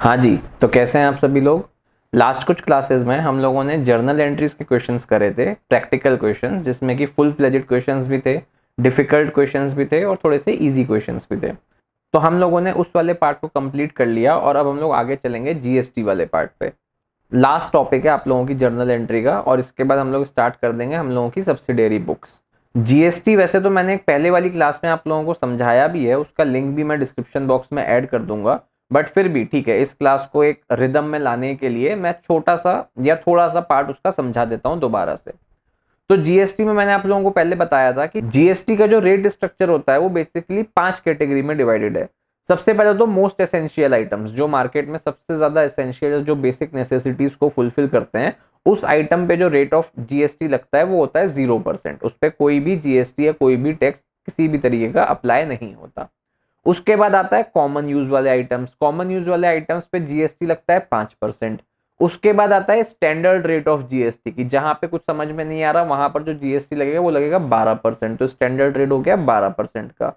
हाँ जी, तो कैसे हैं आप सभी लोग। लास्ट कुछ क्लासेस में हम लोगों ने जर्नल एंट्रीज के क्वेश्चंस करे थे, प्रैक्टिकल क्वेश्चंस, जिसमें कि फुल फ्लेजेड क्वेश्चंस भी थे, डिफिकल्ट क्वेश्चंस भी थे और थोड़े से इजी क्वेश्चंस भी थे। तो हम लोगों ने उस वाले पार्ट को कंप्लीट कर लिया और अब हम लोग आगे चलेंगे जीएसटी वाले पार्ट पे। लास्ट टॉपिक है आप लोगों की जर्नल एंट्री का, और इसके बाद हम लोग स्टार्ट कर देंगे हम लोगों की सब्सिडियरी बुक्स। जीएसटी वैसे तो मैंने एक पहले वाली क्लास में आप लोगों को समझाया भी है, उसका लिंक भी मैं डिस्क्रिप्शन बॉक्स में ऐड कर दूंगा, बट फिर भी ठीक है, इस क्लास को एक रिदम में लाने के लिए मैं छोटा सा या थोड़ा सा पार्ट उसका समझा देता हूं दोबारा से। तो जीएसटी में मैंने आप लोगों को पहले बताया था कि जीएसटी का जो रेट स्ट्रक्चर होता है वो बेसिकली 5 कैटेगरी में डिवाइडेड है। सबसे पहले तो मोस्ट एसेंशियल आइटम्स, जो मार्केट में सबसे ज्यादा एसेंशियल, जो बेसिक नेसेसिटीज को फुलफिल करते हैं, उस आइटम पे जो रेट ऑफ जीएसटी लगता है वो होता है 0%। उस पर कोई भी जीएसटी या कोई भी टैक्स किसी भी तरीके का अप्लाई नहीं होता। उसके बाद आता है कॉमन यूज वाले आइटम्स। कॉमन यूज वाले आइटम्स पे जीएसटी लगता है 5%। उसके बाद आता है स्टैंडर्ड रेट ऑफ जीएसटी की, जहां पे कुछ समझ में नहीं आ रहा वहां पर जो जीएसटी लगेगा वो लगेगा 12%। तो स्टैंडर्ड रेट हो गया 12% का।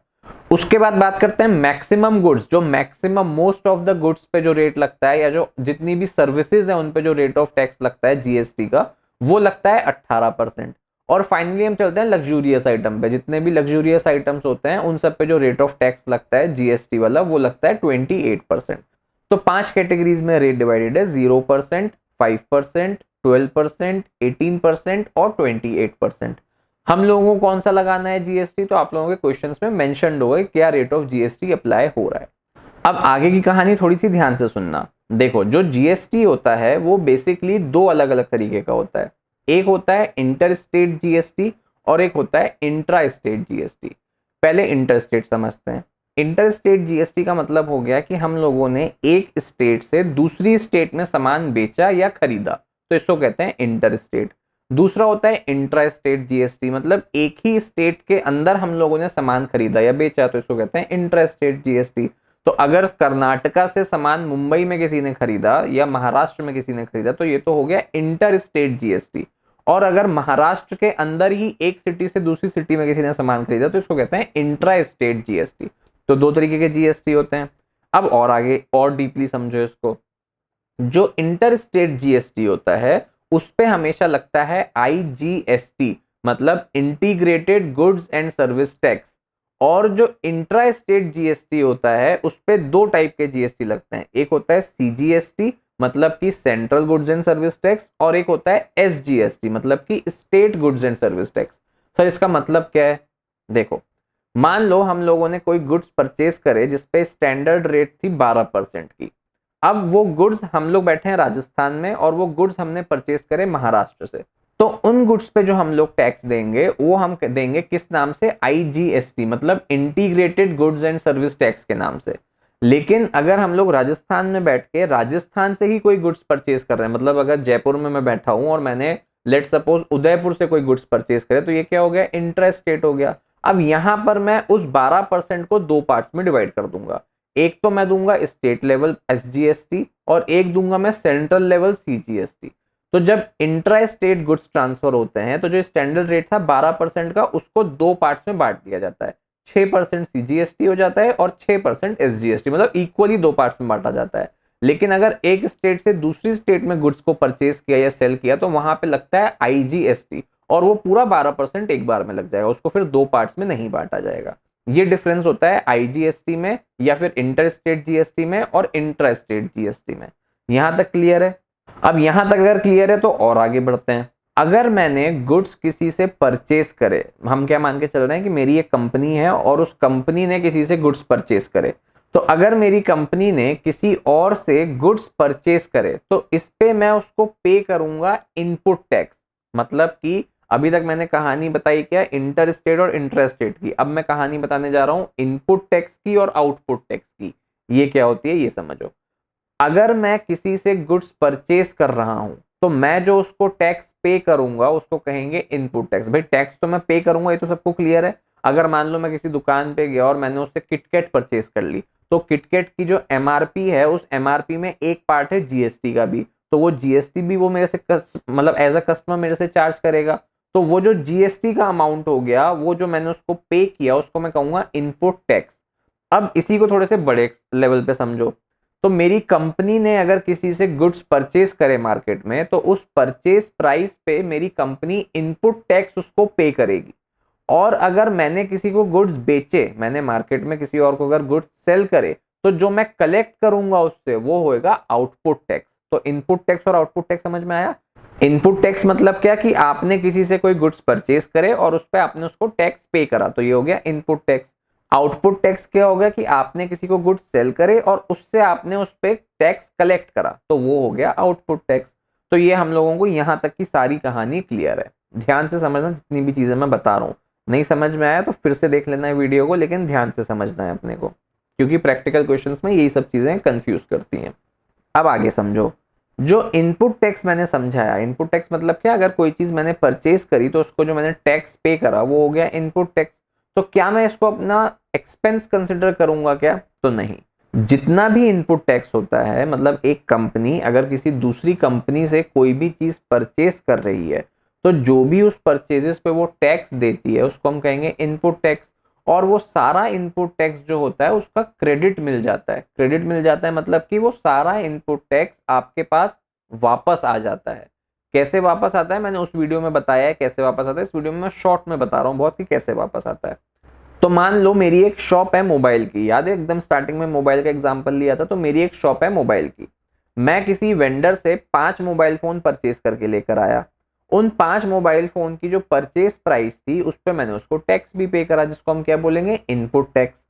उसके बाद बात करते हैं मैक्सिमम गुड्स, जो maximum most of the goods पे जो रेट लगता है, या जो जितनी भी सर्विसेज है उन पे जो रेट ऑफ टैक्स लगता है जीएसटी का, वो लगता है 18%। और फाइनली हम चलते हैं लग्जूरियस आइटम पे। जितने भी लग्जूरियस आइटम्स होते हैं उन सब पे जो रेट ऑफ टैक्स लगता है जीएसटी वाला, वो लगता है 28%। तो 5 कैटेगरीज में रेट डिवाइडेड है: 0%, 5%, 12%, 18% और 28%। हम लोगों को कौन सा लगाना है जीएसटी, तो आप लोगों के क्वेश्चंस में मेंशन्ड होगा क्या रेट ऑफ जीएसटी अप्लाई हो रहा है। अब आगे की कहानी थोड़ी सी ध्यान से सुनना। देखो, जो जीएसटी होता है वो बेसिकली दो अलग अलग तरीके का होता है। एक होता है इंटर स्टेट जीएसटी और एक होता है इंट्रा स्टेट जीएसटी। पहले इंटर स्टेट समझते हैं। इंटर स्टेट जीएसटी का मतलब हो गया कि हम लोगों ने एक स्टेट से दूसरी स्टेट में सामान बेचा या खरीदा, तो इसको कहते हैं इंटर स्टेट। दूसरा होता है इंट्रा स्टेट जीएसटी, मतलब एक ही स्टेट के अंदर हम लोगों ने सामान खरीदा या बेचा, तो इसको कहते हैं इंट्रा स्टेट जीएसटी। तो अगर कर्नाटका से सामान मुंबई में किसी ने खरीदा या महाराष्ट्र में किसी ने खरीदा, तो ये तो हो गया इंटर स्टेट जीएसटी। और अगर महाराष्ट्र के अंदर ही एक सिटी से दूसरी सिटी में किसी ने सामान खरीदा, तो इसको कहते हैं इंट्रा स्टेट जीएसटी। तो दो तरीके के जीएसटी होते हैं। अब और आगे और डीपली समझो इसको। जो इंटर स्टेट जीएसटी होता है उस पे हमेशा लगता है आईजीएसटी, मतलब integrated goods and service tax. और जो इंट्रा स्टेट जीएसटी होता है उस पे दो टाइप के जीएसटी लगते हैं। एक होता है सीजीएसटी, मतलब कि central goods and service tax, और एक होता है एसजीएसटी, मतलब कि state goods and service tax. Sir इसका मतलब क्या है? देखो, मान लो हम लोगों ने कोई गुड्स परचेज करे जिसपे स्टैंडर्ड रेट थी 12% की। अब वो गुड्स, हम लोग बैठे हैं राजस्थान में और वो गुड्स हमने परचेज करे महाराष्ट्र से, तो उन गुड्स पे जो हम लोग टैक्स देंगे वो हम देंगे किस नाम से? आईजीएसटी, मतलब integrated goods and service tax के नाम से। लेकिन अगर हम लोग राजस्थान में बैठ के राजस्थान से ही कोई गुड्स परचेज कर रहे हैं, मतलब अगर जयपुर में मैं बैठा हूं और मैंने लेट सपोज उदयपुर से कोई गुड्स परचेज करे, तो ये क्या हो गया? इंट्रा स्टेट हो गया। अब यहां पर मैं उस 12% को दो पार्ट्स में डिवाइड कर दूंगा। एक तो मैं दूंगा स्टेट लेवल एसजीएसटी और एक दूंगा मैं सेंट्रल लेवल सीजीएसटी। तो जब इंट्रा स्टेट गुड्स ट्रांसफर होते हैं तो जो स्टैंडर्ड रेट था 12% का, उसको दो पार्ट्स में बांट दिया जाता है। 6% सीजीएसटी हो जाता है और 6% एसजीएसटी, मतलब इक्वली दो पार्ट्स में बांटा जाता है। लेकिन अगर एक स्टेट से दूसरी स्टेट में गुड्स को परचेज किया या सेल किया तो वहां पे लगता है आईजीएसटी, और वो पूरा 12% एक बार में लग जाएगा, उसको फिर दो पार्ट्स में नहीं बांटा जाएगा। ये डिफरेंस होता है आईजीएसटी में या फिर इंटर स्टेट जीएसटी में और इंट्रा स्टेट जीएसटी में। यहां तक क्लियर है? अब यहां तक अगर क्लियर है तो और आगे बढ़ते हैं। अगर मैंने गुड्स किसी से परचेज करे, हम क्या मान के चल रहे हैं कि मेरी एक कंपनी है और उस कंपनी ने किसी से गुड्स परचेज करे, तो अगर मेरी कंपनी ने किसी और से गुड्स परचेज करे तो इस पे मैं उसको पे करूंगा इनपुट टैक्स। मतलब कि अभी तक मैंने कहानी बताई क्या? इंटर स्टेट और इंट्रा स्टेट की। अब मैं कहानी बताने जा रहा हूं इनपुट टैक्स की और आउटपुट टैक्स की। ये क्या होती है ये समझो। अगर मैं किसी से गुड्स परचेज कर रहा हूं तो मैं जो उसको टैक्स पे करूंगा उसको कहेंगे इनपुट टैक्स। भाई टैक्स तो मैं पे करूंगा, ये तो सबको क्लियर है। अगर मान लो मैं किसी दुकान पे गया और मैंने उससे किटकैट परचेज कर ली, तो किटकैट की जो एमआरपी है उस एमआरपी में एक पार्ट है जीएसटी का भी, तो वो जीएसटी भी वो मेरे से मतलब एज अ कस्टमर मेरे से चार्ज करेगा। तो वो जो जीएसटी का अमाउंट हो गया, वो जो मैंने उसको पे किया, उसको मैं कहूंगा इनपुट टैक्स। अब इसी को थोड़े से बड़े लेवल पे समझो। तो मेरी कंपनी ने अगर किसी से गुड्स परचेज करे मार्केट में, तो उस परचेज प्राइस पे मेरी कंपनी इनपुट टैक्स उसको पे करेगी। और अगर मैंने किसी को गुड्स बेचे, मैंने मार्केट में किसी और को अगर गुड्स सेल करे, तो जो मैं कलेक्ट करूंगा उससे वो होएगा आउटपुट टैक्स। तो इनपुट टैक्स और आउटपुट टैक्स समझ में आया? इनपुट टैक्स मतलब क्या कि आपने किसी से कोई गुड्स परचेज करे और उस पर आपने उसको टैक्स पे करा, तो ये हो गया इनपुट टैक्स। आउटपुट टैक्स क्या होगा कि आपने किसी को गुड्स सेल करे और उससे आपने उस पर टैक्स कलेक्ट करा, तो वो हो गया आउटपुट टैक्स। तो ये हम लोगों को यहां तक की सारी कहानी क्लियर है। ध्यान से समझना जितनी भी चीजें मैं बता रहा हूँ। नहीं समझ में आया तो फिर से देख लेना है वीडियो को, लेकिन ध्यान से समझना है अपने को, क्योंकि प्रैक्टिकल क्वेश्चंस में यही सब चीजें कंफ्यूज करती हैं। अब आगे समझो, जो इनपुट टैक्स मैंने समझाया, इनपुट टैक्स मतलब क्या, अगर कोई चीज मैंने परचेज करी तो उसको जो मैंने टैक्स पे करा वो हो गया इनपुट टैक्स। तो क्या मैं इसको अपना एक्सपेंस कंसिडर करूंगा क्या? तो नहीं। जितना भी इनपुट टैक्स होता है, मतलब एक कंपनी अगर किसी दूसरी कंपनी से कोई भी चीज परचेज कर रही है, तो जो भी उस परचेजेस पे वो टैक्स देती है उसको हम कहेंगे इनपुट टैक्स। और वो सारा इनपुट टैक्स जो होता है उसका क्रेडिट मिल जाता है। क्रेडिट मिल जाता है मतलब कि वो सारा इनपुट टैक्स आपके पास वापस आ जाता है। कैसे वापस आता है मैंने उस वीडियो में बताया है, कैसे वापस आता है इस वीडियो में मैं शॉर्ट में बता रहा हूँ बहुत, कि कैसे वापस आता है। तो मान लो मेरी एक शॉप है मोबाइल की, याद है एकदम स्टार्टिंग में मोबाइल का एग्जांपल लिया था, तो मेरी एक शॉप है मोबाइल की। मैं किसी वेंडर से 5 मोबाइल फोन परचेज करके लेकर आया। उन 5 मोबाइल फोन की जो परचेज प्राइस थी उस पर मैंने उसको टैक्स भी पे करा, जिसको हम क्या बोलेंगे, इनपुट टैक्स।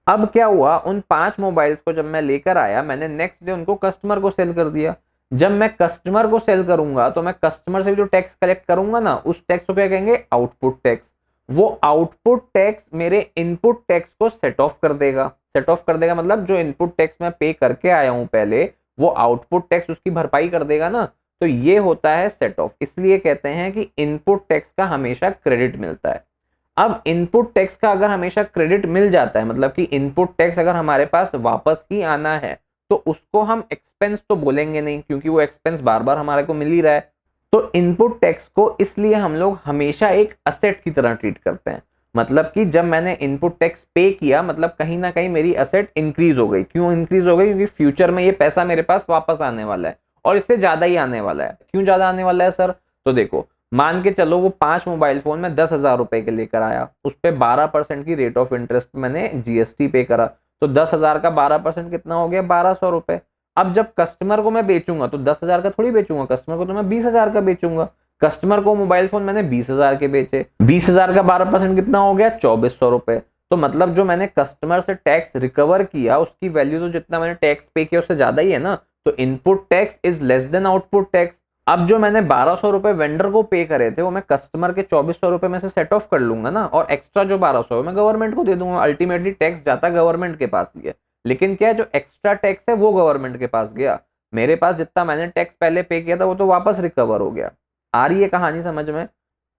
अब क्या हुआ, उन 5 मोबाइल्स को जब मैं लेकर आया, मैंने नेक्स्ट डे उनको कस्टमर को सेल कर दिया। जब मैं कस्टमर को सेल करूंगा तो मैं कस्टमर से जो टैक्स कलेक्ट करूंगा ना, उस टैक्स को क्या कहेंगे, आउटपुट टैक्स। वो आउटपुट टैक्स मेरे इनपुट टैक्स को सेट ऑफ कर देगा। सेट ऑफ कर देगा मतलब जो इनपुट टैक्स मैं पे करके आया हूं पहले, वो आउटपुट टैक्स उसकी भरपाई कर देगा ना। तो ये होता है सेट ऑफ। इसलिए कहते हैं कि इनपुट टैक्स का हमेशा क्रेडिट मिलता है। अब इनपुट टैक्स का अगर हमेशा क्रेडिट मिल जाता है, मतलब कि इनपुट टैक्स अगर हमारे पास वापस ही आना है, तो उसको हम एक्सपेंस तो बोलेंगे नहीं, क्योंकि वो एक्सपेंस बार बार हमारे को मिल ही रहा है। तो इनपुट टैक्स को इसलिए हम लोग हमेशा एक असेट की तरह ट्रीट करते हैं। मतलब कि जब मैंने इनपुट टैक्स पे किया, मतलब कहीं ना कहीं मेरी असेट इंक्रीज हो गई। क्यों इंक्रीज हो गई? क्योंकि फ्यूचर में ये पैसा मेरे पास वापस आने वाला है, और इससे ज्यादा ही आने वाला है। क्यों ज्यादा आने वाला है सर? तो देखो, मान के चलो वो 5 मोबाइल फोन में 10,000 रुपए के लेकर आया, उस पर 12% की रेट ऑफ इंटरेस्ट पे मैंने जीएसटी पे करा, तो 10,000 का 12% कितना हो गया, 1200 रुपए। अब जब कस्टमर को मैं बेचूंगा तो 10,000 का थोड़ी बेचूंगा, कस्टमर को तो मैं 20,000 का बेचूंगा। कस्टमर को मोबाइल फोन मैंने 20,000 के बेचे, 20,000 का 12% कितना हो गया, 2400 रुपए। तो मतलब जो मैंने कस्टमर से टैक्स रिकवर किया उसकी वैल्यू तो जितना मैंने टैक्स पे किया उससे ज्यादा ही है ना। तो input tax is less than output tax. अब जो मैंने 1200 रुपए वेंडर को पे करे थे, वो मैं कस्टमर के 2400 रुपए में से सेट ऑफ कर लूंगा ना, और एक्स्ट्रा जो 1200 मैं गवर्नमेंट को दे दूंगा। अल्टीमेटली टैक्स जाता गवर्नमेंट के पास ही है, लेकिन क्या जो एक्स्ट्रा टैक्स है वो गवर्नमेंट के पास गया। मेरे पास जितना मैंने टैक्स पहले पे किया था वो तो वापस रिकवर हो गया। आ रही है कहानी समझ में?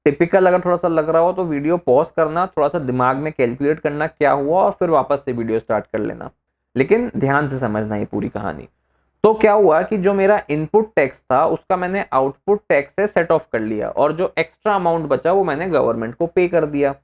टिपिकल अगर थोड़ा सा लग रहा हो तो वीडियो पॉज करना, थोड़ा सा दिमाग में कैलकुलेट करना क्या हुआ, और फिर वापस से वीडियो स्टार्ट कर लेना, लेकिन ध्यान से समझना ये पूरी कहानी। तो क्या हुआ कि जो मेरा इनपुट टैक्स था उसका मैंने आउटपुट टैक्स से सेट ऑफ कर लिया, और जो एक्स्ट्रा अमाउंट बचा वो मैंने गवर्नमेंट को पे कर दिया।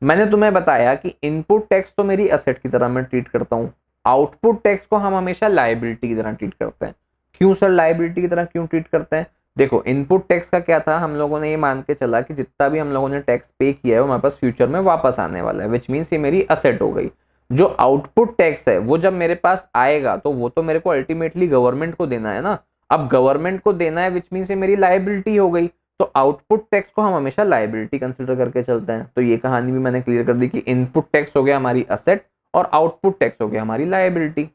मैंने तुम्हें बताया कि इनपुट टैक्स तो मेरी असेट की तरह मैं ट्रीट करता हूँ, आउटपुट टैक्स को हम हमेशा लायबिलिटी की तरह ट्रीट करते हैं। क्यों सर लायबिलिटी की तरह क्यों ट्रीट करते हैं? देखो, इनपुट टैक्स का क्या था, हम लोगों ने ये मान के चला कि जितना भी हम लोगों ने टैक्स पे किया है वो हमारे पास फ्यूचर में वापस आने वाला है, विच मीन्स ये मेरी असेट हो गई। जो आउटपुट टैक्स है वो जब मेरे पास आएगा तो वो तो मेरे को अल्टीमेटली गवर्नमेंट को देना है ना। अब गवर्नमेंट को देना है, विच मीन्स ये मेरी लायबिलिटी हो गई। तो आउटपुट टैक्स को हम हमेशा लायबिलिटी कंसिडर करके चलते हैं। तो ये कहानी भी मैंने क्लियर कर दी कि इनपुट टैक्स हो गया हमारी असेट और आउटपुट टैक्स हो गया हमारी लायबिलिटी।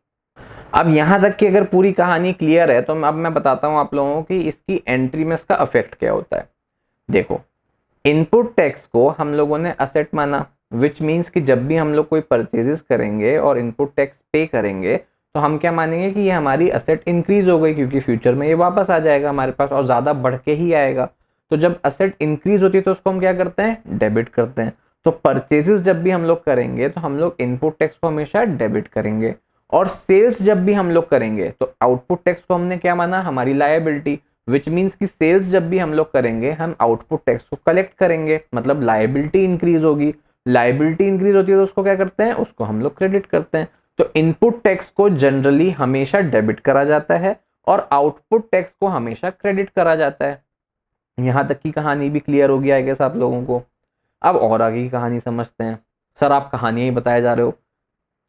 अब यहां तक की अगर पूरी कहानी क्लियर है तो अब मैं बताता हूं आप लोगों को कि इसकी एंट्री में इसका इफेक्ट क्या होता है। देखो, इनपुट टैक्स को हम लोगों ने असेट माना, विच मीन्स कि जब भी हम लोग कोई परचेजेस करेंगे और इनपुट टैक्स पे करेंगे तो हम क्या मानेंगे कि ये हमारी असेट इंक्रीज हो गई, क्योंकि फ्यूचर में ये वापस आ जाएगा हमारे पास और ज़्यादा बढ़ के ही आएगा। तो जब असेट इंक्रीज होती है तो उसको हम क्या करते हैं, डेबिट करते हैं। तो परचेजेस जब भी हम लोग करेंगे तो हम लोग इनपुट टैक्स को हमेशा डेबिट करेंगे, और सेल्स जब भी हम लोग करेंगे तो आउटपुट टैक्स को हमने क्या माना, हमारी लायबिलिटी, विच मीन्स कि सेल्स जब भी हम लोग करेंगे हम आउटपुट टैक्स को कलेक्ट करेंगे, मतलब लायबिलिटी इंक्रीज होगी। लायबिलिटी इंक्रीज होती है तो उसको क्या करते हैं, उसको हम लोग क्रेडिट करते हैं। तो इनपुट टैक्स को जनरली हमेशा डेबिट करा जाता है और आउटपुट टैक्स को हमेशा क्रेडिट करा जाता है। यहां तक की कहानी भी क्लियर हो गया है क्या आप लोगों को? अब और आगे की कहानी समझते हैं। सर आप कहानियां ही बताए जा रहे हो,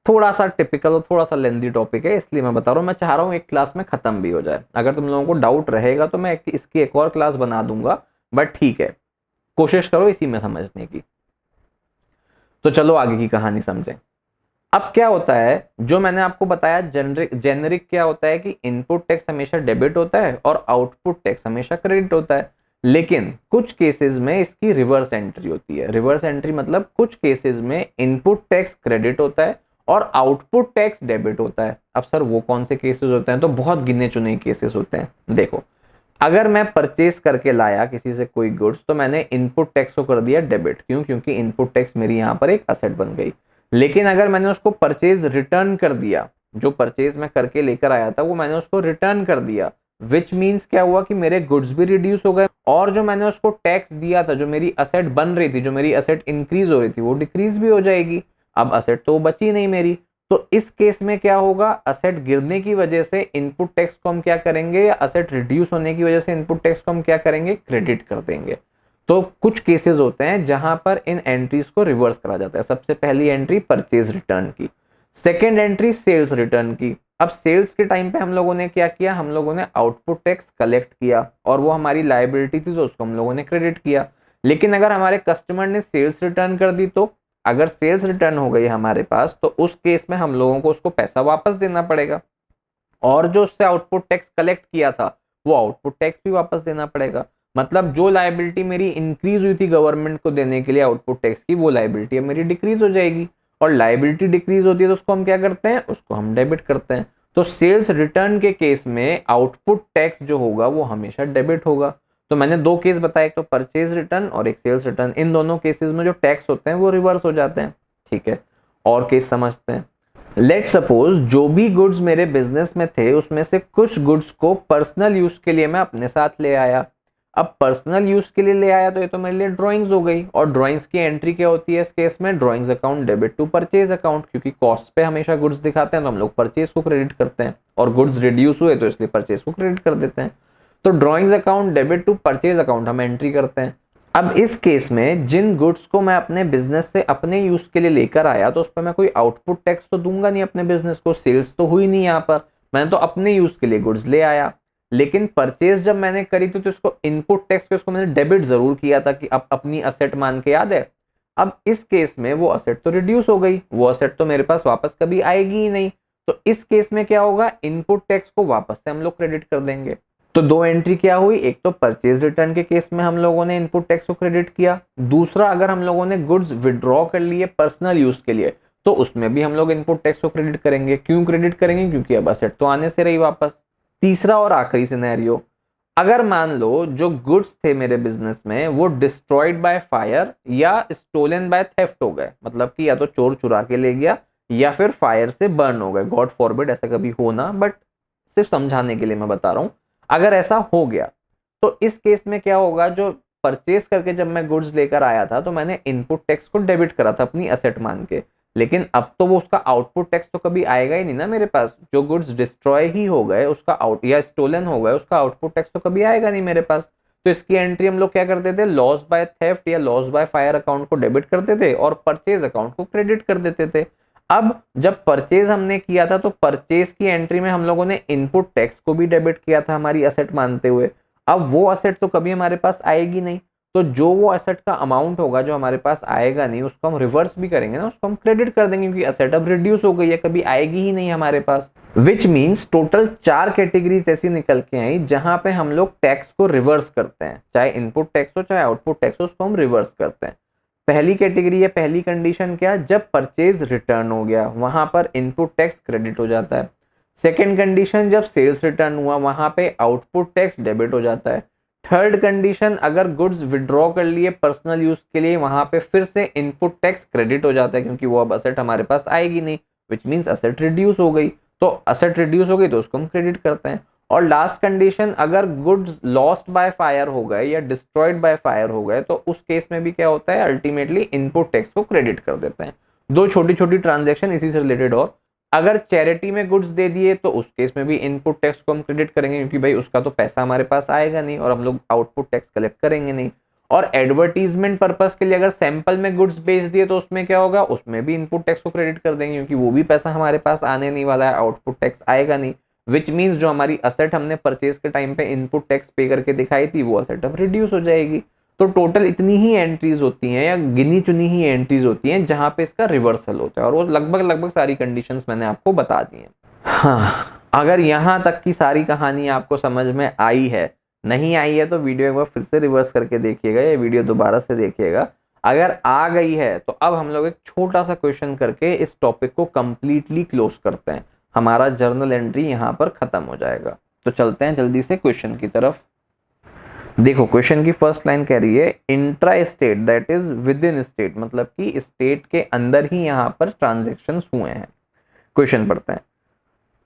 थोड़ा सा टिपिकल और थोड़ा सा लेंदी टॉपिक है इसलिए मैं बता रहा हूँ। मैं चाह रहा हूँ एक क्लास में खत्म भी हो जाए। अगर तुम लोगों को डाउट रहेगा तो मैं इसकी एक और क्लास बना दूंगा, बट ठीक है, कोशिश करो इसी में समझने की। तो चलो आगे की कहानी समझें। अब क्या होता है, जो मैंने आपको बताया जेनरिक क्या होता है कि इनपुट टैक्स हमेशा डेबिट होता है और आउटपुट टैक्स हमेशा क्रेडिट होता है। लेकिन कुछ केसेस में इसकी रिवर्स एंट्री होती है। रिवर्स एंट्री मतलब कुछ केसेस में इनपुट टैक्स क्रेडिट होता है और आउटपुट टैक्स डेबिट होता है। अब सर वो कौन से केसेस होते हैं? तो बहुत गिने चुने केसेस होते हैं। देखो, अगर मैं परचेस करके लाया किसी से कोई गुड्स तो मैंने इनपुट टैक्स को कर दिया डेबिट। क्यों? क्योंकि इनपुट टैक्स मेरी यहाँ पर एक असेट बन गई। लेकिन अगर मैंने उसको परचेज रिटर्न कर दिया, जो परचेज मैं करके लेकर आया था वो मैंने उसको रिटर्न कर दिया, विच मीन्स क्या हुआ कि मेरे गुड्स भी रिड्यूस हो गए और जो मैंने उसको टैक्स दिया था, जो मेरी असेट बन रही थी, जो मेरी असेट इंक्रीज हो रही थी, वो डिक्रीज भी हो जाएगी। अब असेट तो बची नहीं मेरी। तो इस केस में क्या होगा, असेट गिरने की वजह से इनपुट टैक्स को हम क्या करेंगे, या असेट रिड्यूस होने की वजह से इनपुट टैक्स को हम क्या करेंगे, क्रेडिट कर देंगे। तो कुछ केसेस होते हैं जहां पर इन एंट्रीज को रिवर्स करा जाता है। सबसे पहली एंट्री परचेज रिटर्न की, सेकेंड एंट्री सेल्स रिटर्न की। अब सेल्स के टाइम पे हम लोगों ने क्या किया, हम लोगों ने आउटपुट टैक्स कलेक्ट किया और वो हमारी लायबिलिटी थी तो उसको हम लोगों ने क्रेडिट किया। लेकिन अगर हमारे कस्टमर ने सेल्स रिटर्न कर दी, तो अगर सेल्स रिटर्न हो गई हमारे पास, तो उस केस में हम लोगों को उसको पैसा वापस देना पड़ेगा और जो उससे आउटपुट टैक्स कलेक्ट किया था वो आउटपुट टैक्स भी वापस देना पड़ेगा। मतलब जो लायबिलिटी मेरी इंक्रीज हुई थी गवर्नमेंट को देने के लिए आउटपुट टैक्स की, वो लायबिलिटी अब मेरी डिक्रीज हो जाएगी। और लायबिलिटी डिक्रीज होती है तो उसको हम क्या करते हैं, उसको हम डेबिट करते हैं। तो सेल्स रिटर्न के केस में आउटपुट टैक्स जो होगा वो हमेशा डेबिट होगा। तो मैंने दो केस बताए, एक तो परचेज रिटर्न और एक सेल्स रिटर्न। इन दोनों केसेस में जो टैक्स होते हैं वो रिवर्स हो जाते हैं। ठीक है, और केस समझते हैं। लेट सपोज जो भी गुड्स मेरे बिजनेस में थे उसमें से कुछ गुड्स को पर्सनल यूज के लिए मैं अपने साथ ले आया। अब पर्सनल यूज के लिए ले आया तो ये तो मेरे लिए ड्राइंग्स हो गई, और ड्राइंग्स की एंट्री क्या होती है इस केस में, drawings account debit to purchase account. क्योंकि कॉस्ट पे हमेशा गुड्स दिखाते हैं तो हम लोग परचेज को क्रेडिट करते हैं, और गुड्स रिड्यूस हुए तो इसलिए परचेज को क्रेडिट कर देते हैं। तो drawings account debit to purchase account हम एंट्री करते हैं। अब इस केस में जिन गुड्स को मैं अपने बिजनेस से अपने यूज के लिए लेकर आया तो उस पर मैं कोई आउटपुट टैक्स तो दूंगा नहीं अपने बिजनेस को, सेल्स तो हुई नहीं यहाँ पर, मैंने तो अपने यूज के लिए गुड्स ले आया। लेकिन परचेज जब मैंने करी थी तो इसको इनपुट टैक्स पे उसको मैंने डेबिट जरूर किया था कि अब अपनी असेट मान के, याद है। अब इस केस में वो असेट तो रिड्यूस हो गई, वो असेट तो मेरे पास वापस कभी आएगी ही नहीं। तो इस केस में क्या होगा, इनपुट टैक्स को वापस से हम लोग क्रेडिट कर देंगे। तो दो एंट्री क्या हुई, एक तो परचेज रिटर्न के केस में हम लोगों ने इनपुट टैक्स को क्रेडिट किया, दूसरा अगर हम लोगों ने गुड्स विड्रॉ कर लिए पर्सनल यूज के लिए तो उसमें भी हम लोग इनपुट टैक्स को क्रेडिट करेंगे। क्यों क्रेडिट करेंगे, क्योंकि अब असेट तो आने से रही वापस। तीसरा और आखिरी सिनेरियो, अगर मान लो जो गुड्स थे मेरे बिजनेस में वो डिस्ट्रॉयड बाय फायर या स्टोलन बाय थेफ्ट हो गए, मतलब कि या तो चोर चुरा के ले गया या फिर फायर से बर्न हो गए। गॉड फॉरबिड ऐसा कभी होना, बट सिर्फ समझाने के लिए मैं बता रहा हूं। अगर ऐसा हो गया तो इस केस में क्या होगा, जो परचेस करके जब मैं गुड्स लेकर आया था तो मैंने इनपुट टैक्स को डेबिट करा था अपनी असेट मान के, लेकिन अब तो वो उसका आउटपुट टैक्स तो कभी आएगा ही नहीं ना मेरे पास। जो गुड्स डिस्ट्रॉय ही हो गए उसका आउट या स्टोलन हो गए उसका आउटपुट टैक्स तो कभी आएगा नहीं मेरे पास। तो इसकी एंट्री हम लोग क्या करते थे, लॉस बाय थेफ्ट या लॉस बाय फायर अकाउंट को डेबिट करते थे और परचेज अकाउंट को क्रेडिट कर देते थे। अब जब परचेज हमने किया था तो परचेज की एंट्री में हम लोगों ने इनपुट टैक्स को भी डेबिट किया था हमारी असेट मानते हुए। अब वो असेट तो कभी हमारे पास आएगी नहीं, तो जो वो असेट का अमाउंट होगा जो हमारे पास आएगा नहीं उसको हम रिवर्स भी करेंगे ना, उसको हम क्रेडिट कर देंगे क्योंकि असेट अब रिड्यूस हो गई है, कभी आएगी ही नहीं हमारे पास। विच मीन्स टोटल 4 कैटेगरीज ऐसी निकल के आई जहां पे हम लोग टैक्स को रिवर्स करते हैं, चाहे इनपुट टैक्स हो चाहे आउटपुट टैक्स हो, उसको हम रिवर्स करते हैं। पहली कैटेगरी है, पहली कंडीशन क्या, जब परचेज रिटर्न हो गया वहां पर इनपुट टैक्स क्रेडिट हो जाता है। सेकेंड कंडीशन, जब सेल्स रिटर्न हुआ वहां पे आउटपुट टैक्स डेबिट हो जाता है। थर्ड कंडीशन, अगर गुड्स विड्रॉ कर लिए पर्सनल यूज के लिए वहां पे फिर से इनपुट टैक्स क्रेडिट हो जाता है क्योंकि वो अब असेट हमारे पास आएगी नहीं, विच मीन्स असेट रिड्यूस हो गई। तो असेट रिड्यूस हो गई तो उसको हम क्रेडिट करते हैं। और लास्ट कंडीशन, अगर गुड्स लॉस्ट बाय फायर हो गए या डिस्ट्रॉयड बाय फायर हो गए तो उस केस में भी क्या होता है, अल्टीमेटली इनपुट टैक्स को क्रेडिट कर देते हैं। दो छोटी छोटी ट्रांजैक्शन इसी से रिलेटेड और अगर चैरिटी में गुड्स दे दिए तो उस केस में भी इनपुट टैक्स को हम क्रेडिट करेंगे, क्योंकि भाई उसका तो पैसा हमारे पास आएगा नहीं और हम लोग आउटपुट टैक्स कलेक्ट करेंगे नहीं। और एडवर्टीजमेंट पर्पस के लिए अगर सैंपल में गुड्स बेच दिए तो उसमें क्या होगा, उसमें भी इनपुट टैक्स को क्रेडिट कर देंगे, क्योंकि वो भी पैसा हमारे पास आने नहीं वाला है, आउटपुट टैक्स आएगा नहीं। विच मीन्स जो हमारी असेट हमने परचेज के टाइम पे इनपुट टैक्स पे करके दिखाई थी वो असेट अब रिड्यूस हो जाएगी। तो टोटल इतनी ही एंट्रीज होती हैं या गिनी चुनी ही एंट्रीज होती हैं जहां पे इसका रिवर्सल होता है, और वो लगभग सारी कंडीशंस मैंने आपको बता दी हैं। हाँ, अगर यहां तक की सारी कहानी आपको समझ में आई है, नहीं आई है तो वीडियो एक बार फिर से रिवर्स करके देखिएगा या वीडियो दोबारा से देखिएगा। अगर आ गई है तो अब हम लोग एक छोटा सा क्वेश्चन करके इस टॉपिक को कंप्लीटली क्लोज करते हैं, हमारा जर्नल एंट्री यहाँ पर खत्म हो जाएगा। तो चलते हैं जल्दी से क्वेश्चन की तरफ। देखो क्वेश्चन की फर्स्ट लाइन कह रही है intra state that is with in state, मतलब कि स्टेट के अंदर ही यहाँ पर ट्रांजेक्शन्स हुए हैं। क्वेश्चन पढ़ते हैं,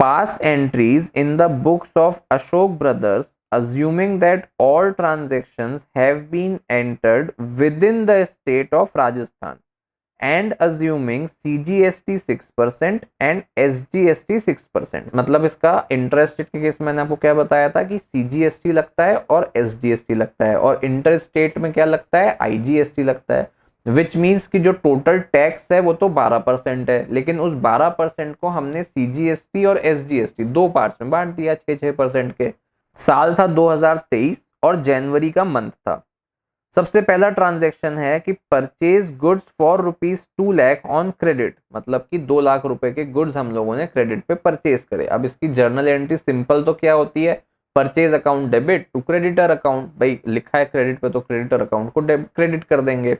pass entries in the books of Ashok brothers assuming that all transactions have been entered within the state of Rajasthan and assuming CGST 6% and SGST 6%। मतलब इसका इंटरेस्ट के केस मैंने आपको क्या बताया था कि CGST लगता है और SGST लगता है, और इंटर स्टेट में क्या लगता है, IGST लगता है। विच मीन्स कि जो टोटल टैक्स है वो तो 12% है, लेकिन उस 12% को हमने CGST और SGST दो पार्ट्स में बांट दिया 6-6% के। साल था 2023 और जनवरी का मंथ था। सबसे पहला ट्रांजैक्शन है कि purchase goods for ₹2 lakh on credit, मतलब कि 2 लाख रुपए के गुड्स हम लोगों ने क्रेडिट पे परचेज करे। अब इसकी जर्नल एंट्री सिंपल तो क्या होती है, purchase account debit to creditor account. भाई लिखा है क्रेडिट पे तो क्रेडिटर अकाउंट को क्रेडिट कर देंगे,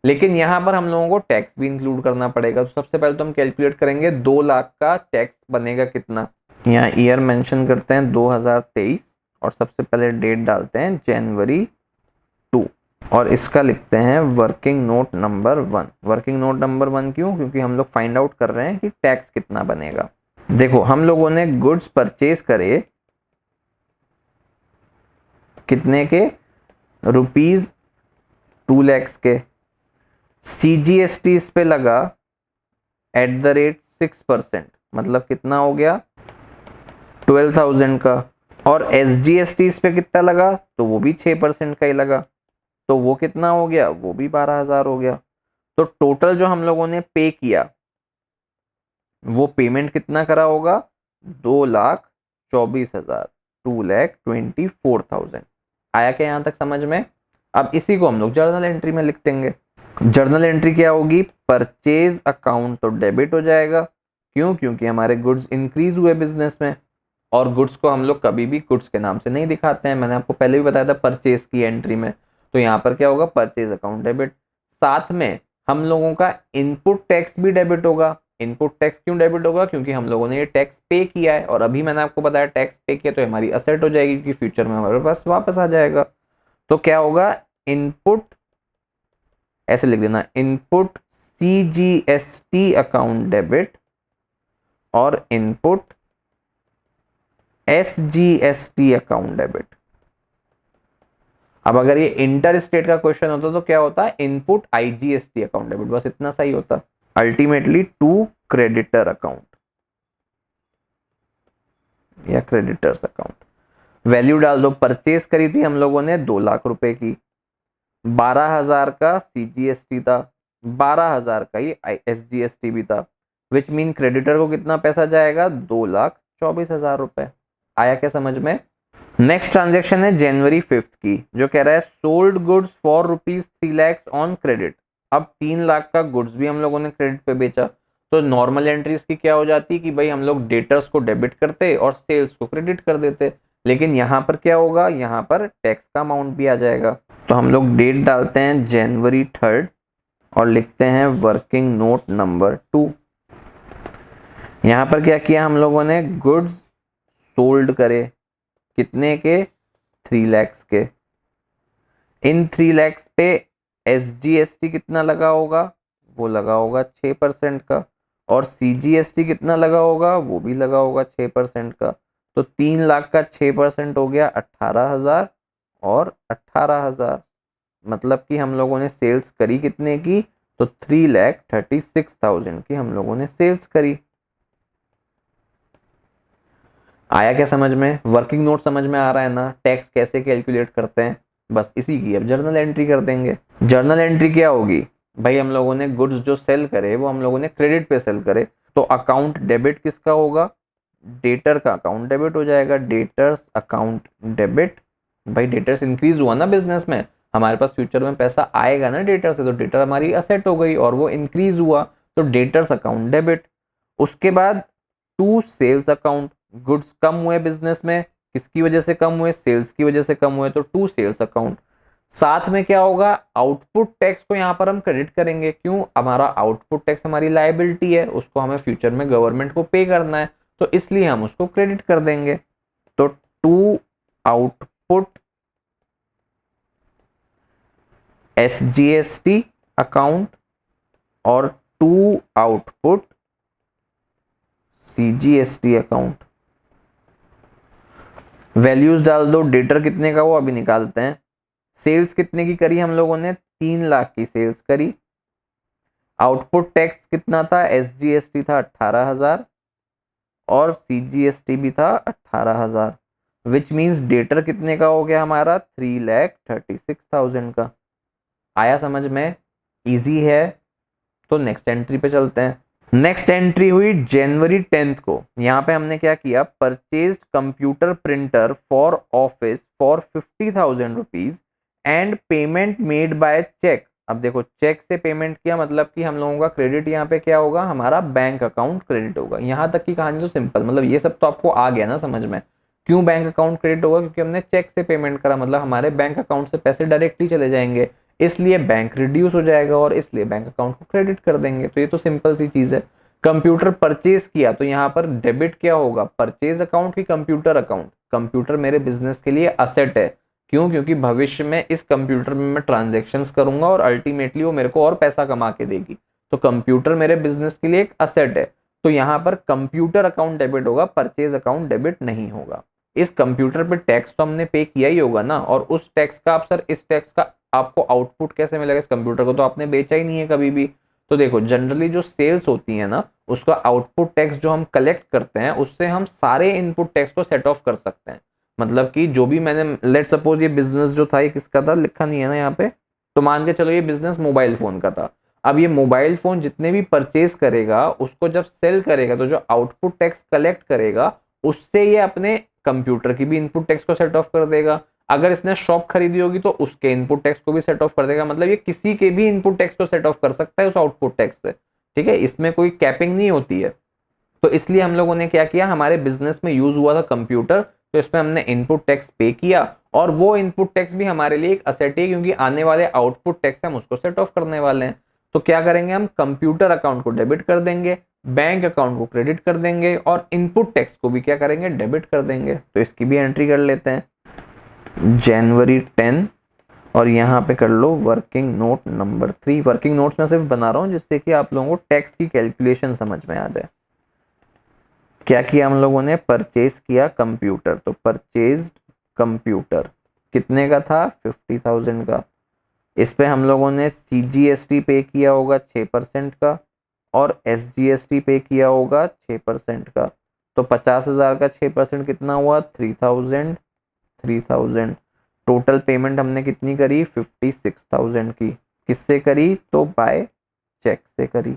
लेकिन यहाँ पर हम लोगों को टैक्स भी इंक्लूड करना पड़ेगा। तो सबसे पहले तो हम कैलकुलेट करेंगे 2 लाख का टैक्स बनेगा कितना। यहाँ ईयर मेंशन करते हैं 2023 और सबसे पहले डेट डालते हैं जनवरी 2 और इसका लिखते हैं working note number 1। Working note number 1 क्यों, क्योंकि हम लोग फाइंड आउट कर रहे हैं कि टैक्स कितना बनेगा। देखो हम लोगों ने गुड्स परचेज करे कितने के, ₹2 लाख के। CGST इस पे लगा @6%, मतलब कितना हो गया 12,000 का, और SGST इस पे कितना लगा, तो वो भी 6% का ही लगा, तो वो कितना हो गया, वो भी 12,000 हो गया। तो टोटल जो हम लोगों ने पे किया वो पेमेंट कितना करा होगा, 2,24,000, 2,24,000। आया क्या यहाँ तक समझ में। अब इसी को हम लोग जर्नल एंट्री में लिख देंगे। जर्नल एंट्री क्या होगी, परचेज अकाउंट तो डेबिट हो जाएगा, क्यों, क्योंकि हमारे गुड्स इंक्रीज हुए बिजनेस में, और गुड्स को हम लोग कभी भी गुड्स के नाम से नहीं दिखाते हैं, मैंने आपको पहले भी बताया था परचेज की एंट्री में। तो यहाँ पर क्या होगा, परचेज अकाउंट डेबिट। साथ में हम लोगों का इनपुट टैक्स भी डेबिट होगा। इनपुट टैक्स क्यों डेबिट होगा, क्योंकि हम लोगों ने ये टैक्स पे किया है, और अभी मैंने आपको बताया टैक्स पे किया तो हमारी असेट हो जाएगी, क्योंकि फ्यूचर में हमारे पास वापस आ जाएगा। तो क्या होगा, इनपुट, ऐसे लिख देना, इनपुट CGST अकाउंट डेबिट और इनपुट SGST अकाउंट डेबिट। अब अगर ये इंटर स्टेट का क्वेश्चन होता तो क्या होता, इनपुट IGST अकाउंट डेबिट, बस इतना सही होता। अल्टीमेटली टू क्रेडिटर अकाउंट या क्रेडिटर्स अकाउंट। वैल्यू डाल दो, परचेज करी थी हम लोगों ने 2 लाख रुपए की, 12,000 का CGST था, 12,000 का ही SGST भी था, विच मीन क्रेडिटर को कितना पैसा जाएगा, 2,24,000 रुपए। आया क्या समझ में। नेक्स्ट ट्रांजेक्शन है जनवरी 5 की, जो कह रहा है sold goods for ₹3 lakh on credit. अब 3 लाख का गुड्स भी हम लोगों ने क्रेडिट पे बेचा, तो नॉर्मल एंट्रीज की क्या हो जाती कि भाई हम लोग डेटर्स को डेबिट करते और सेल्स को क्रेडिट कर देते, लेकिन यहाँ पर क्या होगा, यहाँ पर टैक्स का अमाउंट भी आ जाएगा। तो हम लोग डेट डालते हैं जनवरी 3 और लिखते हैं वर्किंग नोट नंबर 2। यहाँ पर क्या किया हम लोगों ने, गुड्स सोल्ड करे कितने के, 3 लाख के। इन 3 लाख पे SGST कितना लगा होगा, वो लगा होगा 6% का, और CGST कितना लगा होगा, वो भी लगा होगा 6% का। तो 3 लाख का 6% हो गया 18,000 और 18,000, मतलब कि हम लोगों ने सेल्स करी कितने की, तो 3,36,000 की हम लोगों ने सेल्स करी। आया क्या समझ में? वर्किंग नोट समझ में आ रहा है ना? टैक्स कैसे कैलकुलेट करते हैं, बस इसी की अब जर्नल एंट्री कर देंगे। जर्नल एंट्री क्या होगी भाई? हम लोगों ने गुड्स जो सेल करे वो हम लोगों ने क्रेडिट पे सेल करे, तो अकाउंट डेबिट किसका होगा? डेटर का अकाउंट डेबिट हो जाएगा, डेटर्स अकाउंट डेबिट। भाई डेटर्स इंक्रीज हुआ ना बिजनेस में, हमारे पास फ्यूचर में पैसा आएगा ना डेटर से, तो डेटर हमारी असेट हो गई और वो इंक्रीज हुआ, तो डेटर्स अकाउंट डेबिट। उसके बाद टू सेल्स अकाउंट, गुड्स कम हुए बिजनेस में, किसकी वजह से कम हुए? सेल्स की वजह से कम हुए, तो टू सेल्स अकाउंट। साथ में क्या होगा? आउटपुट टैक्स को यहाँ पर हम क्रेडिट करेंगे, क्यों? हमारा आउटपुट टैक्स हमारी लायबिलिटी है, उसको हमें फ्यूचर में गवर्नमेंट को पे करना है, तो इसलिए हम उसको क्रेडिट कर देंगे। तो टू आउटपुट SGST अकाउंट और to output CGST account. Values डाल दो, डेटर कितने का वो अभी निकालते हैं। सेल्स कितने की करी हम लोगों ने? 3 लाख की सेल्स करी। आउटपुट टैक्स कितना था? SGST था 18,000 और CGST भी था 18,000, विच मीन्स डेटर कितने का हो गया हमारा? 3,36,000 का। आया समझ में? इजी है। तो नेक्स्ट एंट्री पे चलते हैं। नेक्स्ट एंट्री हुई जनवरी 10 को। यहाँ पे हमने क्या किया? Purchased computer printer for office for 50,000 rupees and payment made by cheque. अब देखो, चेक से पेमेंट किया मतलब कि हम लोगों का क्रेडिट यहाँ पे क्या होगा? हमारा बैंक अकाउंट क्रेडिट होगा। यहाँ तक की कहानी तो सिंपल, मतलब ये सब तो आपको आ गया ना समझ में। क्यों बैंक अकाउंट क्रेडिट होगा? क्योंकि हमने चेक से पेमेंट करा, मतलब हमारे बैंक अकाउंट से पैसे डायरेक्टली चले जाएंगे, इसलिए बैंक रिड्यूस हो जाएगा और इसलिए बैंक अकाउंट को क्रेडिट कर देंगे। तो ये तो सिंपल सी चीज है। कंप्यूटर परचेज किया तो यहाँ पर डेबिट क्या होगा? परचेज अकाउंट की कंप्यूटर अकाउंट। कंप्यूटर मेरे बिजनेस के लिए असेट है, क्यों? क्योंकि भविष्य में इस कंप्यूटर में मैं ट्रांजेक्शन्स करूंगा और अल्टीमेटली वो मेरे को और पैसा कमा के देगी, तो कंप्यूटर मेरे बिजनेस के लिए एक असेट है। तो यहाँ पर कंप्यूटर अकाउंट डेबिट होगा, परचेज अकाउंट डेबिट नहीं होगा। इस कंप्यूटर पे टैक्स तो हमने पे किया ही होगा ना, और उस टैक्स का आप सर, इस टैक्स का आपको आउटपुट कैसे मिलेगा? इस कंप्यूटर को तो आपने बेचा ही नहीं है कभी भी। तो देखो, जनरली जो सेल्स होती है ना, उसका आउटपुट टैक्स जो हम कलेक्ट करते हैं, उससे हम सारे इनपुट टैक्स को सेट ऑफ कर सकते हैं। मतलब कि जो भी मैंने, लेट सपोज ये बिजनेस जो था ये किसका था, लिखा नहीं है ना यहाँ पे, तो मान के चलो ये बिजनेस मोबाइल फोन का था। अब ये मोबाइल फोन जितने भी परचेज करेगा, उसको जब सेल करेगा, तो जो आउटपुट टैक्स कलेक्ट करेगा, उससे ये अपने कंप्यूटर की भी इनपुट टैक्स को सेट ऑफ कर देगा। अगर इसने शॉप खरीदी होगी तो उसके इनपुट टैक्स को भी सेट ऑफ कर देगा। मतलब ये किसी के भी इनपुट टैक्स को सेट ऑफ कर सकता है उस आउटपुट टैक्स से, ठीक है? इसमें कोई कैपिंग नहीं होती है। तो इसलिए हम लोगों ने क्या किया, हमारे बिजनेस में यूज हुआ था कंप्यूटर, तो इसमें हमने इनपुट टैक्स पे किया, और वो इनपुट टैक्स भी हमारे लिए एक असेट है, क्योंकि आने वाले आउटपुट टैक्स हम उसको सेट ऑफ करने वाले हैं। तो क्या करेंगे हम? कंप्यूटर अकाउंट को डेबिट कर देंगे, बैंक अकाउंट को क्रेडिट कर देंगे, और इनपुट टैक्स को भी क्या करेंगे? डेबिट कर देंगे। तो इसकी भी एंट्री कर लेते हैं, जनवरी 10, और यहाँ पे कर लो working note number 3। Working notes में सिर्फ बना रहा हूँ जिससे कि आप लोगों को टैक्स की कैलकुलेशन समझ में आ जाए। क्या किया हम लोगों ने? परचेज किया कंप्यूटर, तो परचेज्ड कंप्यूटर कितने का था? 50,000 का। इस पे हम लोगों ने CGST पे किया होगा 6% का, और SGST पे किया होगा 6% का। तो 50,000 का 6% कितना हुआ? 3,000। 3,000 टोटल पेमेंट हमने कितनी करी? 56,000 की। किससे करी? तो बाय चेक से करी।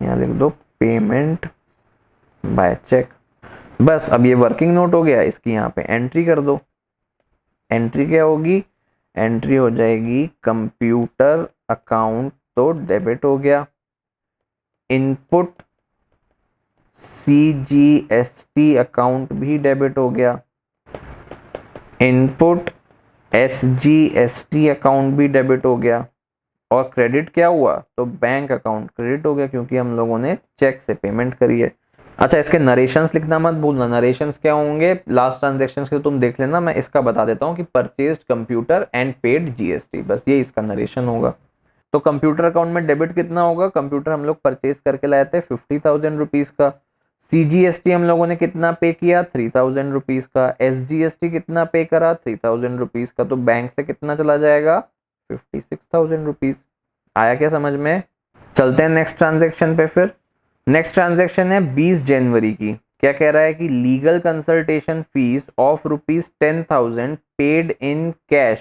यहाँ लिख दो पेमेंट बाय चेक। बस अब ये वर्किंग नोट हो गया, इसकी यहाँ पे एंट्री कर दो। एंट्री क्या होगी? एंट्री हो जाएगी कंप्यूटर अकाउंट तो डेबिट हो गया, इनपुट CGST अकाउंट भी डेबिट हो गया, इनपुट SGST अकाउंट भी डेबिट हो गया, और क्रेडिट क्या हुआ? तो बैंक अकाउंट क्रेडिट हो गया, क्योंकि हम लोगों ने चेक से पेमेंट करी है। अच्छा, इसके नरेशंस लिखना मत भूलना। नरेशंस क्या होंगे? लास्ट ट्रांजेक्शन के तुम देख लेना, मैं इसका बता देता हूँ कि purchased computer and paid GST, बस ये इसका नरेशन होगा। तो कंप्यूटर अकाउंट में डेबिट कितना होगा? कंप्यूटर हम लोग परचेज करके लाए थे 50,000 रुपीज का। CGST हम लोगों ने कितना पे किया? 3,000 रुपीज का। SGST कितना पे करा? 3,000 रुपीज का। तो बैंक से कितना चला जाएगा? 56,000 रुपीज। आया क्या समझ में? चलते हैं नेक्स्ट ट्रांजेक्शन पे। फिर नेक्स्ट ट्रांजेक्शन है 20 जनवरी की। क्या कह रहा है कि legal consultation fees of ₹10,000 paid in cash,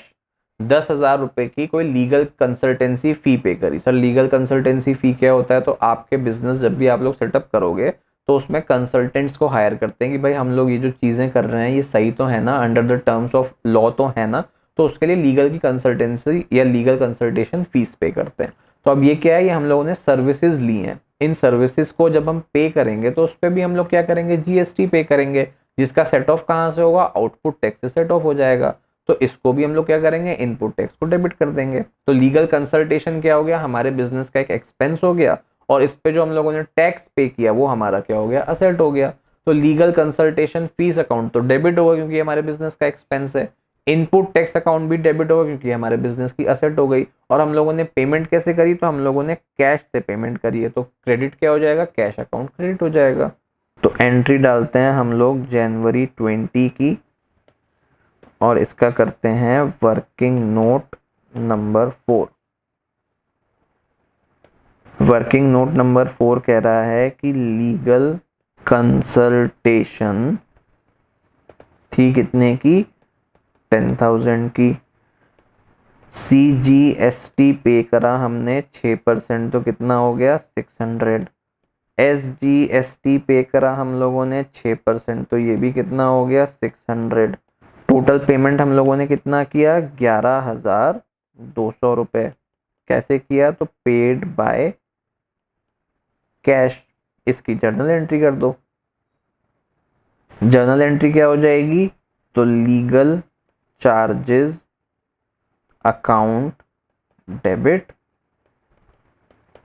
10,000 रुपए की कोई लीगल कंसल्टेंसी फी पे करी। सर लीगल कंसल्टेंसी फी क्या होता है? तो आपके बिजनेस जब भी आप लोग सेटअप करोगे तो उसमें कंसल्टेंट्स को हायर करते हैं कि भाई हम लोग ये जो चीज़ें कर रहे हैं ये सही तो है ना, under the terms of law तो है ना, तो उसके लिए लीगल की कंसल्टेंसी या लीगल कंसल्टेशन फीस पे करते हैं। तो अब ये क्या है, ये हम लोगों ने सर्विसेज ली हैं, इन सर्विसेज को जब हम पे करेंगे तो उस पर भी हम लोग क्या करेंगे, जीएसटी पे करेंगे, जिसका सेट ऑफ कहाँ से होगा, आउटपुट टैक्स से सेट ऑफ हो जाएगा। तो इसको भी हम लोग क्या करेंगे, इनपुट टैक्स को डेबिट कर देंगे। तो लीगल कंसल्टेशन क्या हो गया, हमारे बिजनेस का एक एक्सपेंस हो गया, और इस पे जो हम लोगों ने टैक्स पे किया वो हमारा क्या हो गया, असेट हो गया। तो लीगल कंसल्टेशन फीस अकाउंट तो डेबिट होगा क्योंकि हमारे बिजनेस का एक्सपेंस है, इनपुट टैक्स अकाउंट भी डेबिट होगा क्योंकि हमारे बिजनेस की असेट हो गई। और हम लोगों ने पेमेंट कैसे करी, तो हम लोगों ने कैश से पेमेंट करी है, तो क्रेडिट क्या हो जाएगा, कैश अकाउंट क्रेडिट हो जाएगा। तो एंट्री डालते हैं हम लोग जनवरी 20 की, और इसका करते हैं working note number 4। Working note number 4 कह रहा है कि लीगल कंसल्टेशन थी कितने की, 10,000 की। CGST पे करा हमने 6%, तो कितना हो गया, 600। SGST पे करा हम लोगों ने 6%, तो ये भी कितना हो गया, 600। टोटल पेमेंट हम लोगों ने कितना किया, 11,200 रुपये। कैसे किया, तो पेड बाय कैश। इसकी जर्नल एंट्री कर दो। जर्नल एंट्री क्या हो जाएगी, तो legal charges account debit,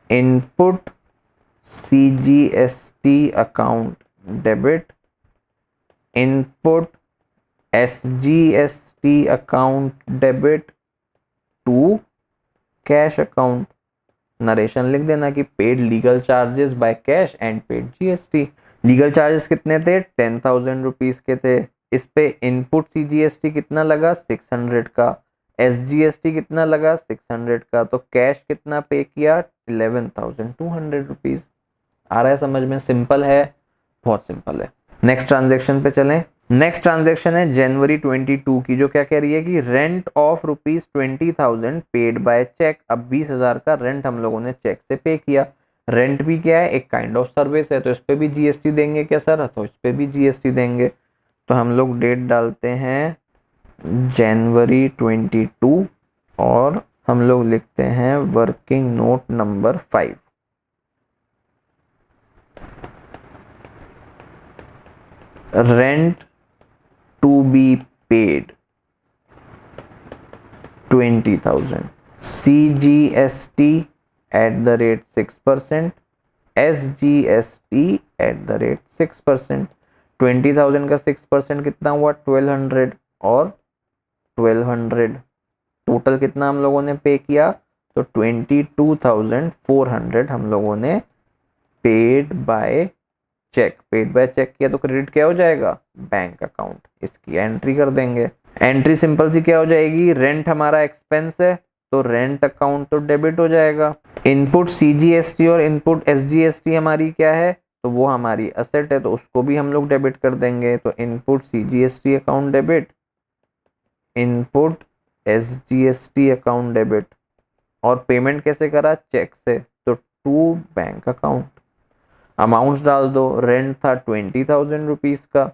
input CGST account debit, input SGST account debit to cash account. Narration लिख देना कि paid legal charges by cash and paid GST। Legal charges कितने थे, 10,000 रुपीज के थे। इस पे इनपुट CGST कितना लगा, 600 का। SGST कितना लगा, 600 का। तो कैश कितना पे किया, 11,200 रुपीज। आ रहा है समझ में? सिंपल है, बहुत सिंपल है। नेक्स्ट ट्रांजेक्शन पे चलें। नेक्स्ट ट्रांजेक्शन है जनवरी 22 की, जो क्या कह रही है कि rent of ₹20,000 paid by cheque. अब 20,000 का रेंट हम लोगों ने चेक से पे किया। रेंट भी क्या है, एक काइंड ऑफ सर्विस है, तो इस पे भी जीएसटी देंगे क्या सर, तो इस पे भी जीएसटी देंगे। तो हम लोग डेट डालते हैं जनवरी 22, और हम लोग लिखते हैं working note number 5। Rent to be paid 20,000, CGST at the rate 6%, SGST at the rate 6%। 20,000 का 6% कितना हुआ, 1,200, और 1,200 टोटल कितना हम लोगों ने पे किया, तो 22,400 हम लोगों ने paid by cheque. Paid by cheque किया तो क्रेडिट क्या हो जाएगा, बैंक अकाउंट। इसकी एंट्री कर देंगे। एंट्री सिंपल सी क्या हो जाएगी, रेंट हमारा एक्सपेंस है तो रेंट अकाउंट तो डेबिट हो जाएगा। इनपुट CGST और इनपुट SGST हमारी क्या है, तो वो हमारी असेट है, तो उसको भी हम लोग डेबिट कर देंगे। तो input CGST account debit, input SGST account debit. और पेमेंट कैसे करा, चेक से, तो टू बैंक अकाउंट। अमाउंट्स डाल दो। रेंट था 20,000 रुपीज का,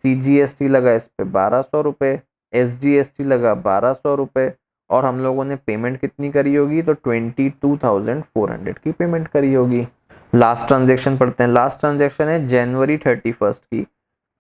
CGST लगा इस पे 1,200 रुपये, SGST लगा 1,200 रुपये, और हम लोगों ने पेमेंट कितनी करी होगी, तो 22,400 की पेमेंट करी होगी। लास्ट ट्रांजेक्शन पढ़ते हैं। लास्ट ट्रांजेक्शन है जनवरी 31 की।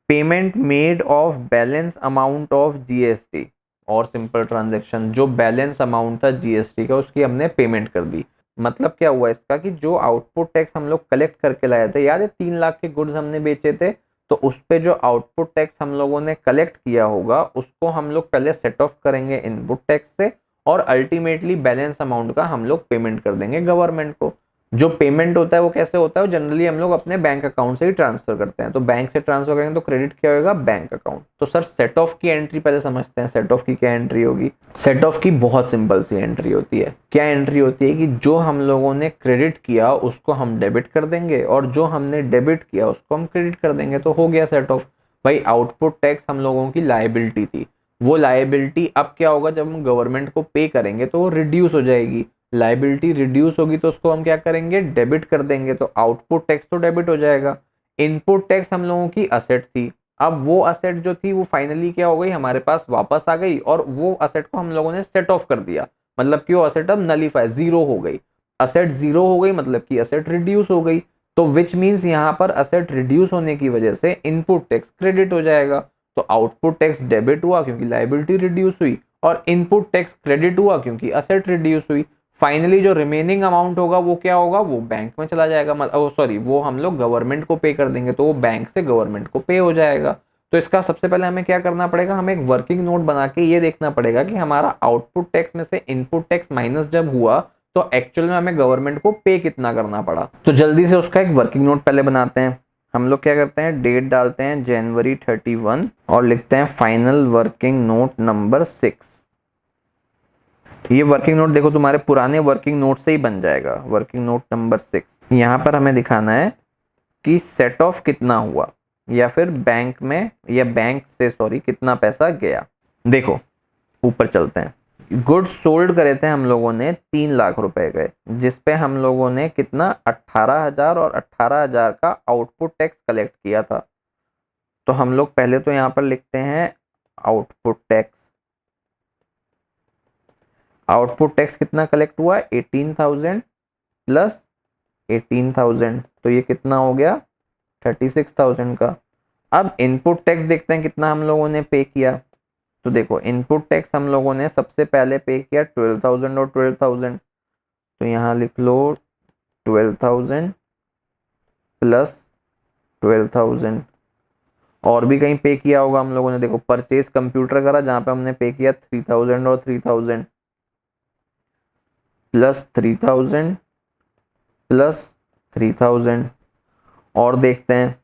Payment made of balance amount of GST। और सिंपल ट्रांजेक्शन, जो बैलेंस अमाउंट था GST का उसकी हमने पेमेंट कर दी। मतलब क्या हुआ इसका, कि जो आउटपुट टैक्स हम लोग कलेक्ट करके लाए थे, याद है 3 लाख के गुड्स हमने बेचे थे, तो उस पे जो आउटपुट टैक्स हम लोगों ने कलेक्ट किया होगा उसको हम लोग पहले सेट ऑफ करेंगे इनपुट टैक्स से, और अल्टीमेटली बैलेंस अमाउंट का हम लोग पेमेंट कर देंगे गवर्नमेंट को। जो पेमेंट होता है वो कैसे होता है, जनरली हम लोग अपने बैंक अकाउंट से ही ट्रांसफर करते हैं, तो बैंक से ट्रांसफर करेंगे तो क्रेडिट क्या होगा, बैंक अकाउंट। तो सर सेट ऑफ की एंट्री पहले समझते हैं, सेट ऑफ की क्या एंट्री होगी। सेट ऑफ की बहुत सिंपल सी एंट्री होती है। क्या एंट्री होती है कि जो हम लोगों ने क्रेडिट किया उसको हम डेबिट कर देंगे और जो हमने डेबिट किया उसको हम क्रेडिट कर देंगे, तो हो गया सेट ऑफ। भाई आउटपुट टैक्स हम लोगों की लायबिलिटी थी, वो लायबिलिटी अब क्या होगा, जब हम गवर्नमेंट को पे करेंगे तो वो रिड्यूस हो जाएगी। लायबिलिटी रिड्यूस होगी तो उसको हम क्या करेंगे, डेबिट कर देंगे, तो आउटपुट टैक्स तो डेबिट हो जाएगा। इनपुट टैक्स हम लोगों की असेट थी, अब वो असेट जो थी वो फाइनली क्या हो गई, हमारे पास वापस आ गई और वो असेट को हम लोगों ने सेट ऑफ कर दिया, मतलब कि वो असेट अब नलीफाई जीरो हो गई। असेट जीरो हो गई मतलब कि असेट रिड्यूस हो गई, तो विच मीन्स यहाँ पर असेट रिड्यूस होने की वजह से इनपुट टैक्स क्रेडिट हो जाएगा। तो आउटपुट टैक्स डेबिट हुआ क्योंकि लायबिलिटी रिड्यूस हुई, और इनपुट टैक्स क्रेडिट हुआ क्योंकि असेट रिड्यूस हुई। फाइनली जो रिमेनिंग अमाउंट होगा वो क्या होगा, वो बैंक में चला जाएगा, सॉरी वो हम लोग गवर्नमेंट को पे कर देंगे, तो वो बैंक से गवर्नमेंट को पे हो जाएगा। तो इसका सबसे पहले हमें क्या करना पड़ेगा, हमें एक वर्किंग नोट बना के ये देखना पड़ेगा कि हमारा आउटपुट टैक्स में से इनपुट टैक्स माइनस जब हुआ तो एक्चुअल में हमें गवर्नमेंट को पे कितना करना पड़ा। तो जल्दी से उसका एक वर्किंग नोट पहले बनाते हैं। हम लोग क्या करते हैं, डेट डालते हैं जनवरी 31 और लिखते हैं फाइनल वर्किंग नोट नंबर 6। ये वर्किंग नोट देखो तुम्हारे पुराने वर्किंग नोट से ही बन जाएगा। वर्किंग नोट नंबर 6 यहाँ पर हमें दिखाना है कि सेट ऑफ कितना हुआ या फिर बैंक में या बैंक से सॉरी कितना पैसा गया। देखो ऊपर चलते हैं। गुड्स सोल्ड करे थे हम लोगों ने 3 लाख रुपए गए, जिसपे हम लोगों ने कितना 18,000 और 18,000 का आउटपुट टैक्स कलेक्ट किया था। तो हम लोग पहले तो यहाँ पर लिखते हैं आउटपुट टैक्स। आउटपुट टैक्स कितना कलेक्ट हुआ, 18,000 प्लस 18,000, तो ये कितना हो गया 36,000 का। अब इनपुट टैक्स देखते हैं कितना हम लोगों ने पे किया। तो देखो इनपुट टैक्स हम लोगों ने सबसे पहले पे किया 12,000 और 12,000, तो यहाँ लिख लो 12,000 प्लस 12,000। और भी कहीं पे किया होगा हम लोगों ने, देखो परचेज कंप्यूटर करा जहाँ पे हमने पे किया 3,000 और 3,000 प्लस 3,000 प्लस 3,000। और देखते हैं,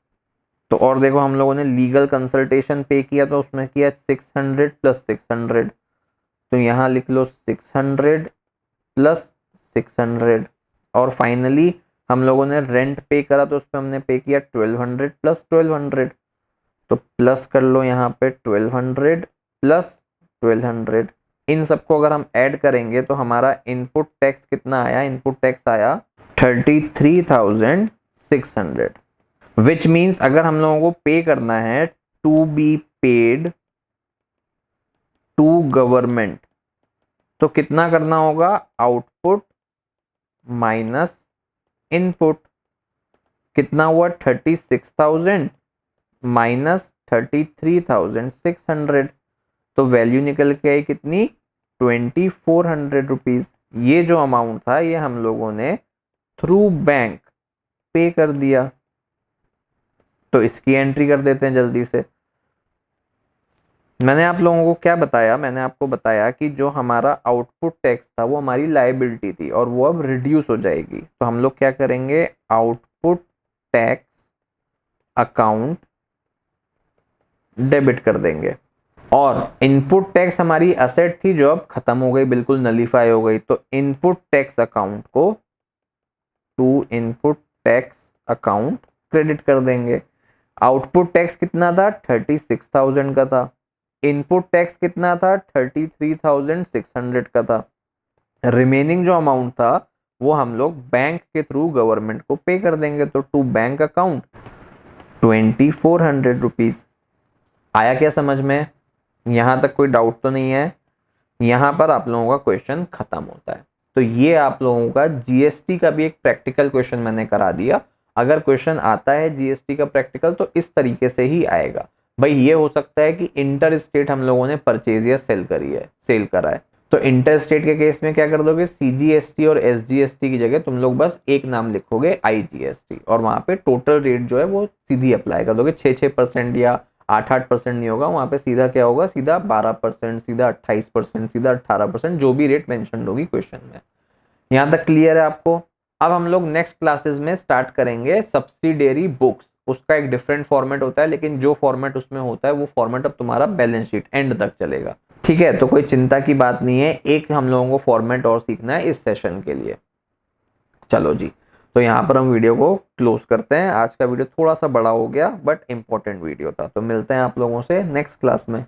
तो और देखो हम लोगों ने लीगल कंसल्टेशन पे किया तो उसमें किया 600 प्लस 600, तो यहाँ लिख लो 600 प्लस 600। और फाइनली हम लोगों ने रेंट पे करा तो उसमें हमने पे किया 1200 प्लस 1200, तो प्लस कर लो यहाँ पे 1200 प्लस 1200। इन सबको अगर हम ऐड करेंगे तो हमारा इनपुट टैक्स कितना आया, इनपुट टैक्स आया 33,600। विच मीन्स अगर हम लोगों को पे करना है to be paid to government तो कितना करना होगा, आउटपुट माइनस इनपुट। कितना हुआ 36,000 माइनस 33,600, तो वैल्यू निकल के आई कितनी 2,400 रुपीज। ये जो अमाउंट था ये हम लोगों ने थ्रू बैंक पे कर दिया। तो इसकी एंट्री कर देते हैं जल्दी से। मैंने आप लोगों को क्या बताया, मैंने आपको बताया कि जो हमारा आउटपुट टैक्स था वो हमारी लायबिलिटी थी और वो अब रिड्यूस हो जाएगी। तो हम लोग क्या करेंगे, आउटपुट टैक्स अकाउंट डेबिट कर देंगे। और इनपुट टैक्स हमारी असेट थी जो अब खत्म हो गई, बिल्कुल नलीफाई हो गई, तो इनपुट टैक्स अकाउंट को to input tax account credit कर देंगे। आउटपुट टैक्स कितना था 36,000 का था, इनपुट टैक्स कितना था 33,600 का था। रिमेनिंग जो अमाउंट था वो हम लोग बैंक के थ्रू गवर्नमेंट को पे कर देंगे, तो टू बैंक अकाउंट 2,400 रुपीज। आया क्या समझ में, यहां तक कोई डाउट तो नहीं है। यहां पर आप लोगों का क्वेश्चन खत्म होता है। तो ये आप लोगों का जीएसटी का भी एक प्रैक्टिकल क्वेश्चन मैंने करा दिया। अगर क्वेश्चन आता है जीएसटी का प्रैक्टिकल तो इस तरीके से ही आएगा। भाई ये हो सकता है कि इंटर स्टेट हम लोगों ने परचेज या सेल करा है, तो इंटर स्टेट के केस में क्या कर दोगे, सीजीएसटी और एसजीएसटी की जगह तुम लोग बस एक नाम लिखोगे आईजीएसटी, और वहां पे टोटल रेट जो है वो सीधी अप्लाई कर दोगे। 6% या 8% नहीं होगा, वहां पे सीधा क्या होगा, सीधा 12%, सीधा 28%, सीधा 18%, जो भी रेट मेंशन होगी क्वेश्चन में। यहाँ तक क्लियर है आपको। अब हम लोग नेक्स्ट क्लासेस में स्टार्ट करेंगे सब्सिडियरी बुक्स। उसका एक डिफरेंट फॉर्मेट होता है, लेकिन जो फॉर्मेट उसमें होता है वो फॉर्मेट अब तुम्हारा बैलेंस शीट एंड तक चलेगा। ठीक है, तो कोई चिंता की बात नहीं है, एक हम लोगों को फॉर्मेट और सीखना है इस सेशन के लिए। चलो जी, तो यहाँ पर हम वीडियो को क्लोज करते हैं। आज का वीडियो थोड़ा सा बड़ा हो गया बट इंपॉर्टेंट वीडियो था, तो मिलते हैं आप लोगों से नेक्स्ट क्लास में।